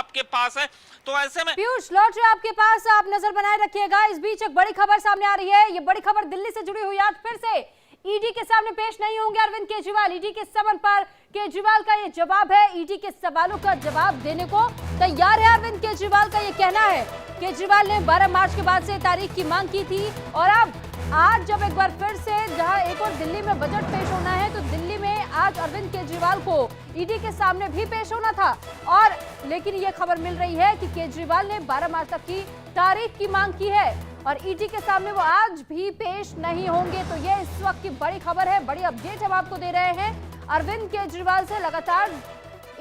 आपके पास है। तो ऐसे में पीयूष लौट रहे आपके पास, आप नजर बनाए रखिएगा। इस बीच एक बड़ी खबर सामने आ रही है। ये बड़ी खबर दिल्ली से जुड़ी हुई। आज फिर से ईडी के सामने पेश नहीं होंगे अरविंद केजरीवाल। ईडी के समन पर केजरीवाल का ये जवाब है। ईडी के सवालों का जवाब देने को तैयार है अरविंद केजरीवाल का ये कहना है। केजरीवाल ने 12 मार्च के बाद से तारीख की मांग की थी और अब आज जब एक बार फिर से जहां एक और दिल्ली में बजट पेश होना है, तो दिल्ली में आज अरविंद केजरीवाल को ईडी के सामने भी पेश होना था। और लेकिन ये खबर मिल रही है कि केजरीवाल ने 12 मार्च तक की तारीख की मांग की है और ईडी के सामने वो आज भी पेश नहीं होंगे। तो ये इस वक्त की बड़ी खबर है, बड़ी अपडेट हम आपको दे रहे हैं। अरविंद केजरीवाल से लगातार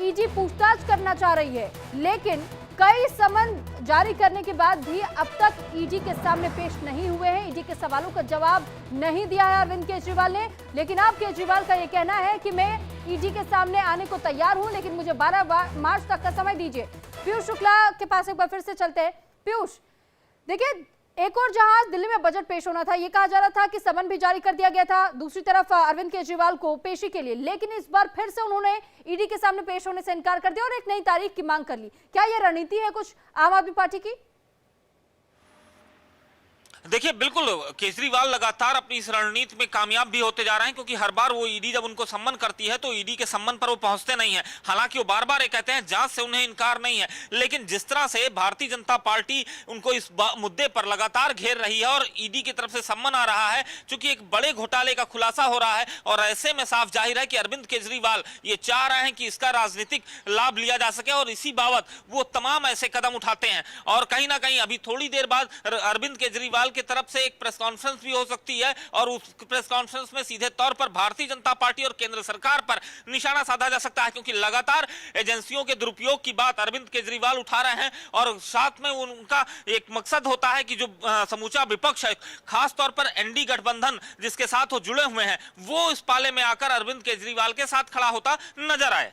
ईडी पूछताछ करना चाह रही है, लेकिन कई समन जारी करने के बाद भी अब तक ईडी के सामने पेश नहीं हुए हैं। ईडी के सवालों का जवाब नहीं दिया है अरविंद केजरीवाल ने। लेकिन अब केजरीवाल का यह कहना है कि मैं ईडी के सामने आने को तैयार हूं, लेकिन मुझे 12 मार्च तक का समय दीजिए। पीयूष शुक्ला के पास एक बार फिर से चलते हैं। पीयूष, देखिए, एक और जहां दिल्ली में बजट पेश होना था, ये कहा जा रहा था कि समन भी जारी कर दिया गया था दूसरी तरफ अरविंद केजरीवाल को पेशी के लिए, लेकिन इस बार फिर से उन्होंने ईडी के सामने पेश होने से इनकार कर दिया और एक नई तारीख की मांग कर ली। क्या यह रणनीति है कुछ आम आदमी पार्टी की? देखिए, बिल्कुल केजरीवाल लगातार अपनी इस रणनीति में कामयाब भी होते जा रहे हैं, क्योंकि हर बार वो ईडी जब उनको सम्मन करती है तो ईडी के सम्मन पर वो पहुंचते नहीं है। हालांकि वो बार बार ये कहते हैं जांच से उन्हें इनकार नहीं है, लेकिन जिस तरह से भारतीय जनता पार्टी उनको इस मुद्दे पर लगातार घेर रही है और ईडी की तरफ से सम्मन आ रहा है, चूंकि एक बड़े घोटाले का खुलासा हो रहा है और ऐसे में साफ जाहिर है कि अरविंद केजरीवाल ये चाह रहे हैं कि इसका राजनीतिक लाभ लिया जा सके और इसी बाबत वो तमाम ऐसे कदम उठाते हैं। और कहीं ना कहीं अभी थोड़ी देर बाद अरविंद केजरीवाल की तरफ से एक प्रेस कॉन्फ्रेंस भी हो सकती है और उस प्रेस कॉन्फ्रेंस में सीधे तौर पर भारतीय जनता पार्टी और केंद्र सरकार पर निशाना साधा जा सकता है, क्योंकि लगातार एजेंसियों के दुरुपयोग की बात अरविंद केजरीवाल उठा रहे हैं और साथ में उनका एक मकसद होता है कि जो समूचा विपक्ष है, खास तौर पर एनडी गठबंधन जिसके साथ वो जुड़े हुए हैं, वो इस पाले में आकर अरविंद केजरीवाल के साथ खड़ा होता नजर आए।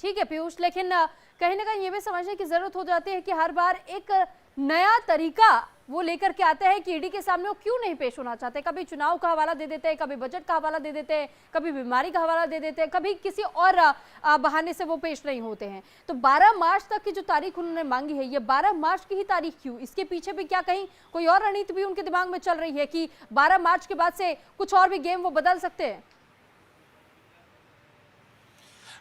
ठीक है पीयूष, लेकिन कहीं ना कहीं ये भी समझने की जरूरत हो जाती है कि हर बार एक नया तरीका वो लेकर के आते हैं कि ईडी के सामने वो क्यों नहीं पेश होना चाहते। कभी चुनाव का हवाला दे देते हैं, कभी बजट का हवाला दे देते हैं, कभी बीमारी का हवाला दे देते हैं, कभी किसी और बहाने से वो पेश नहीं होते हैं। तो 12 मार्च तक की जो तारीख उन्होंने मांगी है, ये 12 मार्च की ही तारीख क्यों? इसके पीछे भी क्या कहीं कोई और रणनीति भी उनके दिमाग में चल रही है कि 12 मार्च के बाद से कुछ और भी गेम वो बदल सकते हैं?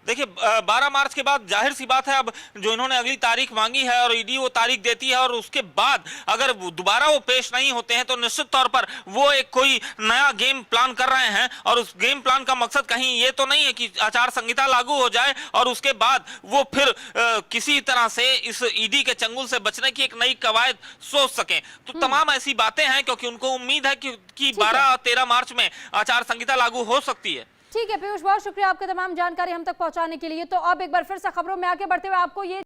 देखिए, 12 मार्च के बाद जाहिर सी बात है, अब जो इन्होंने अगली तारीख मांगी है और ईडी वो तारीख देती है और उसके बाद अगर दोबारा वो पेश नहीं होते हैं तो निश्चित तौर पर वो एक कोई नया गेम प्लान कर रहे हैं और उस गेम प्लान का मकसद कहीं ये तो नहीं है कि आचार संहिता लागू हो जाए और उसके बाद वो फिर किसी तरह से इस ईडी के चंगुल से बचने की एक नई कवायद सोच सकें। तो तमाम ऐसी बातें हैं, क्योंकि उनको उम्मीद है कि 12 और 13 मार्च में आचार संहिता लागू हो सकती है। ठीक है पीयूष, बहुत शुक्रिया आपका तमाम जानकारी हम तक पहुंचाने के लिए। तो अब एक बार फिर से खबरों में आगे बढ़ते हुए आपको ये